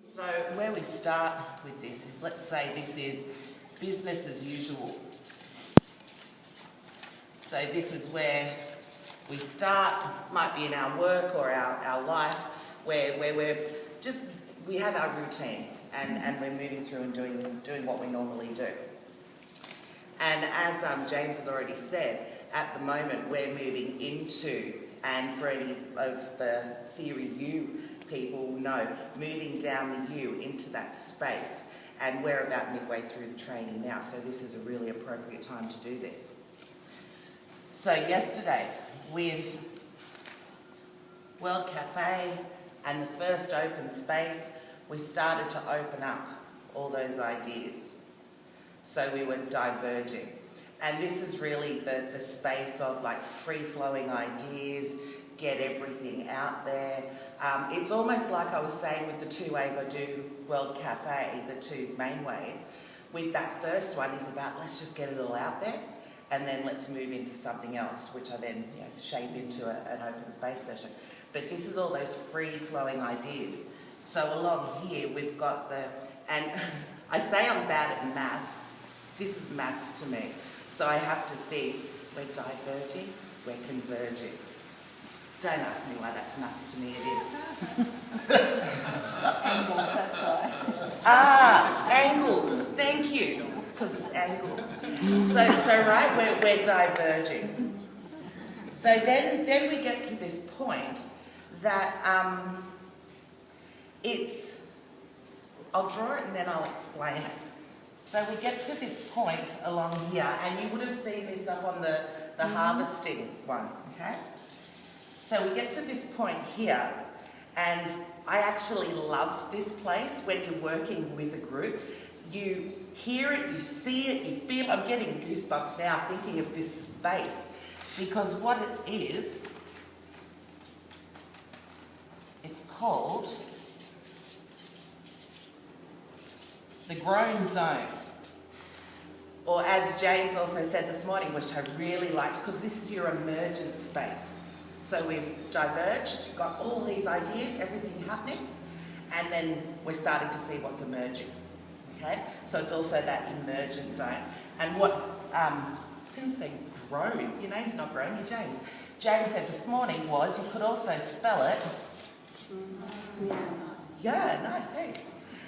So where we start with this is, let's say this is business as usual. So this is where we start, might be in our work or our life, where we have our routine and we're moving through and doing what we normally do. And as James has already said, at the moment we're moving into, and for any of the Theory U people know, moving down the U into that space, and we're about midway through the training now, so this is a really appropriate time to do this. So yesterday, with World Cafe and the first open space, we started to open up all those ideas. So we were diverging. And this is really the space of like free-flowing ideas, get everything out there. It's almost like I was saying with the two ways I do World Cafe, the two main ways. With that first one is about let's just get it all out there, and then let's move into something else, which I then shape into an open space session. But this is all those free-flowing ideas. So along here we've got and I say I'm bad at maths. This is maths to me. So I have to think, we're diverging, we're converging. Don't ask me why that's maths to me, it is. Angles, that's why. Angles, thank you. It's because it's angles. So right, we're diverging. So then we get to this point that I'll draw it and then I'll explain it. So we get to this point along here, and you would have seen this up on the harvesting one, okay? So we get to this point here, and I actually love this place when you're working with a group. You hear it, you see it, you feel it. I'm getting goosebumps now thinking of this space, because what it is, it's called the grown zone. Or as James also said this morning, which I really liked, because this is your emergent space. So we've diverged, got all these ideas, everything happening, and then we're starting to see what's emerging, okay? So it's also that emergent zone. And what, I was going to say grown, your name's not grown, you're James. James said this morning was, you could also spell it. Yeah, nice, hey.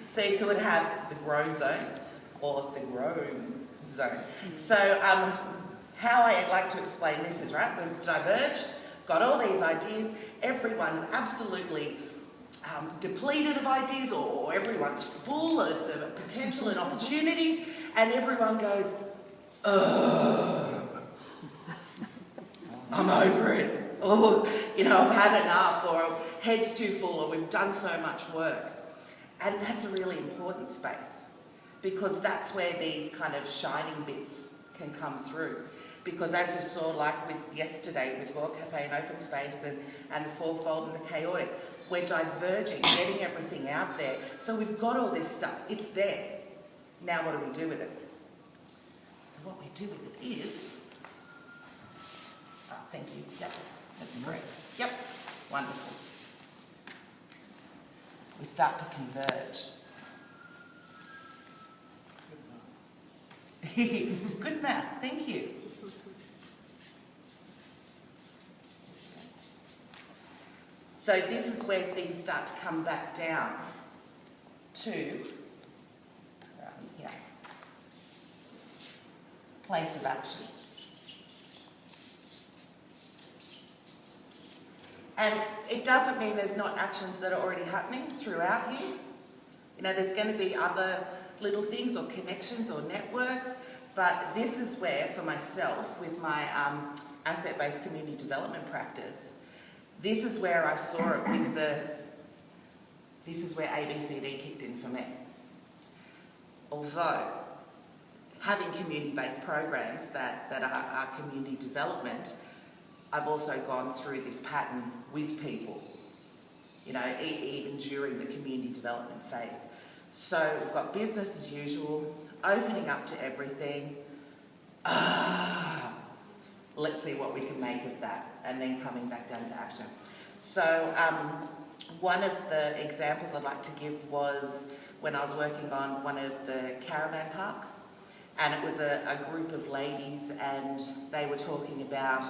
So you could have the grown zone or the grown zone. So how I like to explain this is, right, we've diverged, got all these ideas, everyone's absolutely depleted of ideas, or everyone's full of the potential and opportunities, and everyone goes, ugh, I'm over it, or, I've had enough, or head's too full, or we've done so much work. And that's a really important space, because that's where these kind of shining bits can come through. Because as you saw, like with yesterday with World Cafe and Open Space and the fourfold and the chaotic, we're diverging, getting everything out there. So we've got all this stuff, it's there. Now what do we do with it? So what we do with it is, thank you, yep, that'd be great. Yep, wonderful. We start to converge. Good math, thank you. So this is where things start to come back down to, here, place of action. And it doesn't mean there's not actions that are already happening throughout here. There's going to be other little things or connections or networks, but this is where, for myself, with my asset-based community development practice, this is where I saw it with this is where ABCD kicked in for me. Although, having community-based programs that are community development, I've also gone through this pattern with people, even during the community development phase. So we've got business as usual, opening up to everything. Let's see what we can make of that, and then coming back down to action. So one of the examples I'd like to give was when I was working on one of the caravan parks, and it was a group of ladies, and they were talking about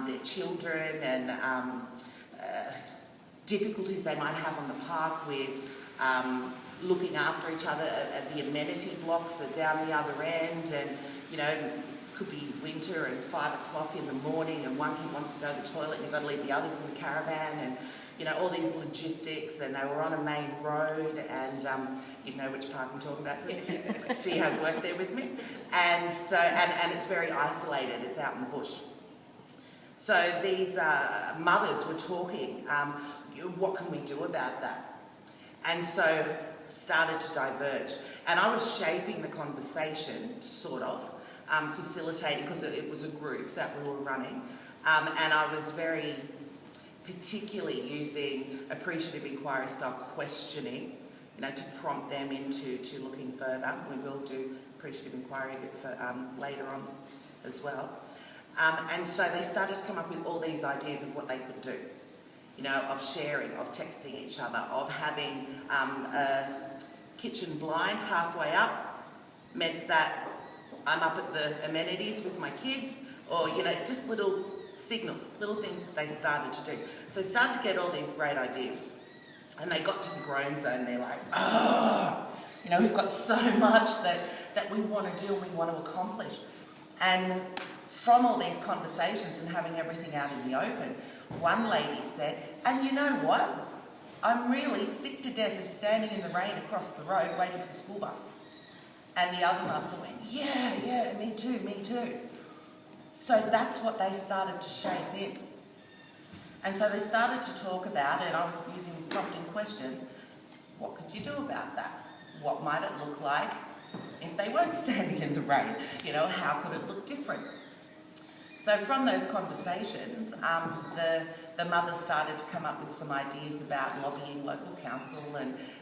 their children and difficulties they might have on the park with looking after each other. The amenity blocks are down the other end, and you know, could be winter and 5 o'clock in the morning, and one kid wants to go to the toilet, and you've got to leave the others in the caravan, and you know, all these logistics. And they were on a main road, and you know which park I'm talking about, Chris? She has worked there with me, and so and it's very isolated. It's out in the bush. So these mothers were talking. What can we do about that? And so started to diverge, and I was shaping the conversation, sort of facilitating, because it was a group that we were running, and I was very particularly using appreciative inquiry style questioning, you know, to prompt them into looking further. We will do appreciative inquiry a bit for, later on as well. And so they started to come up with all these ideas of what they could do, you know, of sharing, of texting each other, of having a kitchen blind halfway up meant that I'm up at the amenities with my kids, or, you know, just little signals, little things that they started to do. So they started to get all these great ideas, and they got to the groan zone. They're like, you know, we've got so much that we want to do and we want to accomplish. And from all these conversations and having everything out in the open, one lady said, and you know what? I'm really sick to death of standing in the rain across the road waiting for the school bus. And the other mums went, yeah, me too. So that's what they started to shape in. And so they started to talk about it, and I was using prompting questions. What could you do about that? What might it look like if they weren't standing in the rain? You know, how could it look different? So from those conversations, the mothers started to come up with some ideas about lobbying local council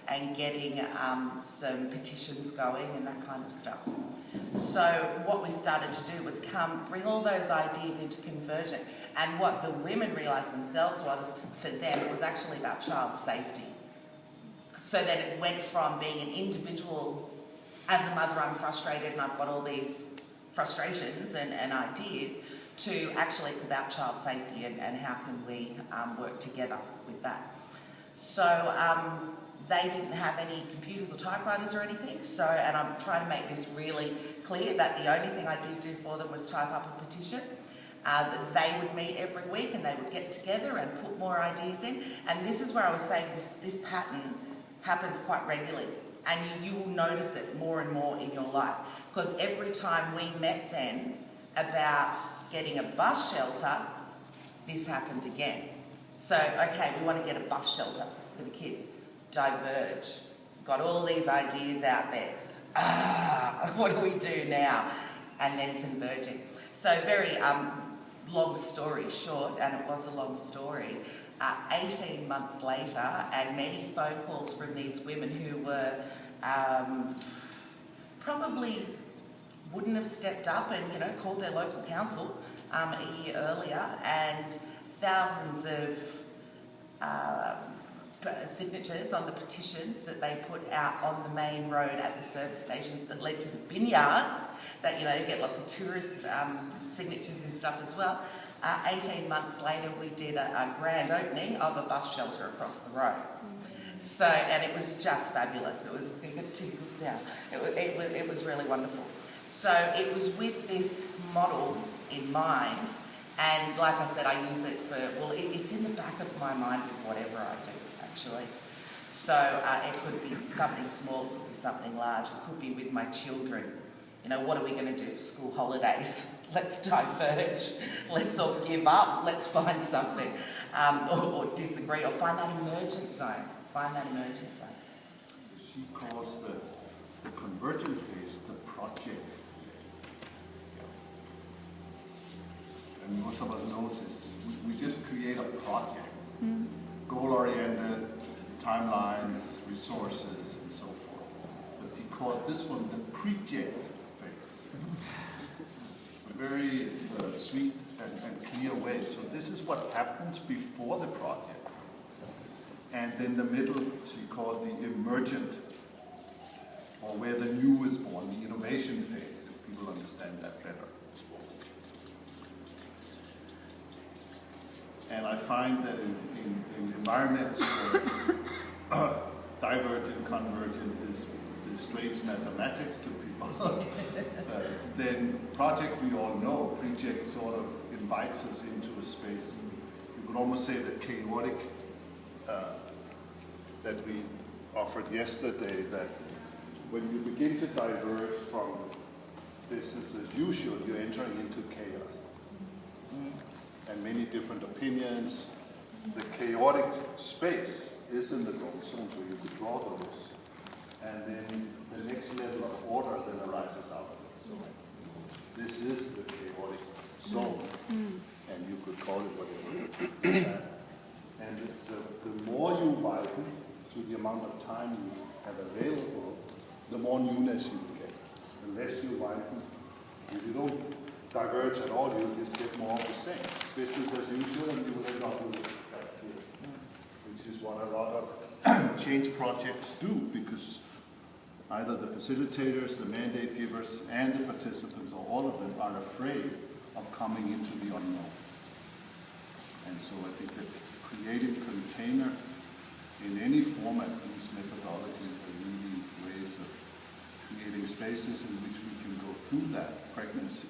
and getting some petitions going and that kind of stuff. So what we started to do was bring all those ideas into Convergent, and what the women realised themselves was, for them, it was actually about child safety. So that it went from being an individual, as a mother I'm frustrated and I've got all these frustrations and ideas, to actually it's about child safety and how can we work together with that. So they didn't have any computers or typewriters or anything, so, and I'm trying to make this really clear that the only thing I did do for them was type up a petition. They would meet every week and they would get together and put more ideas in, and this is where I was saying this pattern happens quite regularly, and you will notice it more and more in your life, because every time we met then about getting a bus shelter, this happened again. So, okay, we want to get a bus shelter for the kids. Diverge. Got all these ideas out there. What do we do now? And then converging. So very long story short, and it was a long story, 18 months later, and many phone calls from these women who were probably wouldn't have stepped up and, you know, called their local council a year earlier, and thousands of signatures on the petitions that they put out on the main road at the service stations that led to the vineyards, that, you know, they get lots of tourist signatures and stuff as well. 18 months later, we did a grand opening of a bus shelter across the road. So, and it was just fabulous. It was, you could tickles down. It was really wonderful. So it was with this model in mind, and like I said, I use it for, well, it's in the back of my mind with whatever I do, actually. So it could be something small, it could be something large, it could be with my children. You know, what are we going to do for school holidays? Let's diverge, let's all give up, let's find something, or disagree, or find that emergent zone, She calls the convergent phase the project phase. And most of us know this. We just create a project, goal-oriented, timelines, resources, and so forth. But he called this one the project phase. A very sweet and clear way. So this is what happens before the project. And then the middle, she called the emergent, or where the new is born, the innovation phase, if people understand that better. And I find that in environments where divergent, convergent is straight mathematics to people, then project we all know, project sort of invites us into a space. You could almost say that chaotic that we offered yesterday, that when you begin to diverge from business as usual, you're entering into chaos. And many different opinions. The chaotic space is in the growth zone where you could draw those. And then the next level of order then arises out of it. So this is the chaotic zone. And you could call it whatever. And the more you widen to the amount of time you have available, the more newness you get. The less you widen, if you don't diverge at all, you'll just get more of the same. Business as usual, and you will end up with that here, which is what a lot of change projects do, because either the facilitators, the mandate givers, and the participants, or all of them, are afraid of coming into the unknown. And so I think that creating container in any format, these methodologies are really ways of creating spaces in which we can go through that pregnancy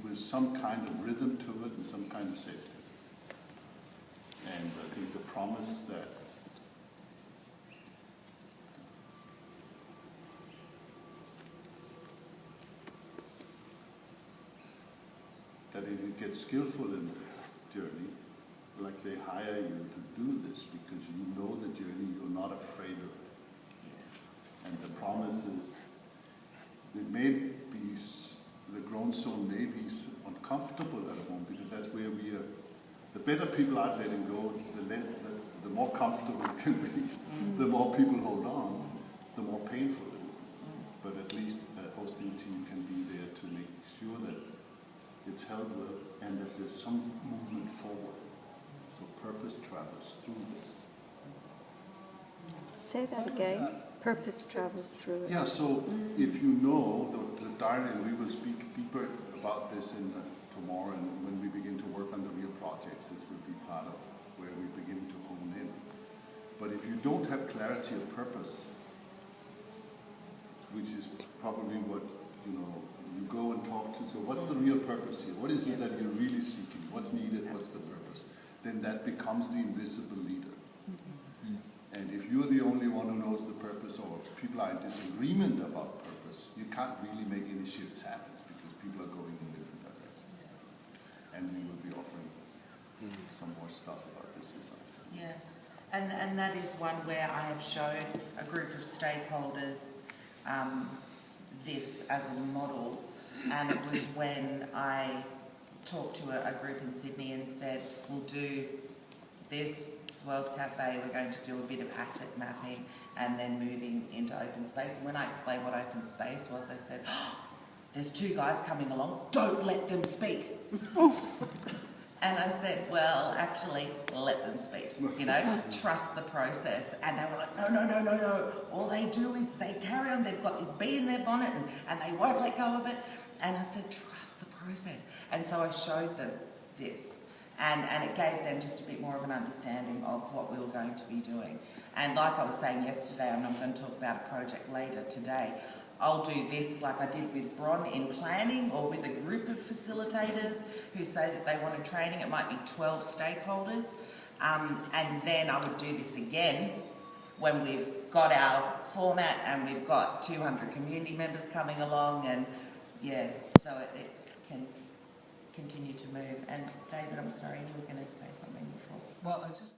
with some kind of rhythm to it and some kind of safety. And I think the promise that if you get skillful in this journey, like they hire you to do this because you know the journey, you're not afraid of it. And the promise is it may be, the grown zone may be uncomfortable at a moment, because that's where we are. The better people are letting go, the more comfortable it can be. The more people hold on, the more painful it will be. But at least a hosting team can be there to make sure that it's held well and that there's some movement forward. So purpose travels through this. Say that again. Purpose travels through it. Yeah, so if you know the dialogue, we will speak deeper about this tomorrow, and when we begin to work on the real projects, this will be part of where we begin to hone in. But if you don't have clarity of purpose, which is probably what, you go and talk to, so what's the real purpose here? What is it that you're really seeking? What's needed? What's the purpose? Then that becomes the invisible leader. And if you're the only one who knows the purpose, or if people are in disagreement about purpose, you can't really make any shifts happen, because people are going in different directions. And we will be offering some more stuff about this this afternoon. Yes, and that is one where I have showed a group of stakeholders this as a model, and it was when I talked to a group in Sydney and said, we'll do this World Cafe, we're going to do a bit of asset mapping and then moving into open space. And when I explained what open space was, they said, oh, there's two guys coming along, don't let them speak. And I said, well, actually, let them speak, trust the process. And they were like, no. All they do is they carry on, they've got this bee in their bonnet and they won't let go of it. And I said, trust the process. And so I showed them this. And it gave them just a bit more of an understanding of what we were going to be doing. And like I was saying yesterday, I'm going to talk about a project later today, I'll do this like I did with Bron in planning, or with a group of facilitators who say that they want a training. It might be 12 stakeholders. And then I would do this again when we've got our format and we've got 200 community members coming along, and so it can continue to move. And David, I'm sorry, you were going to say something before. Well, I just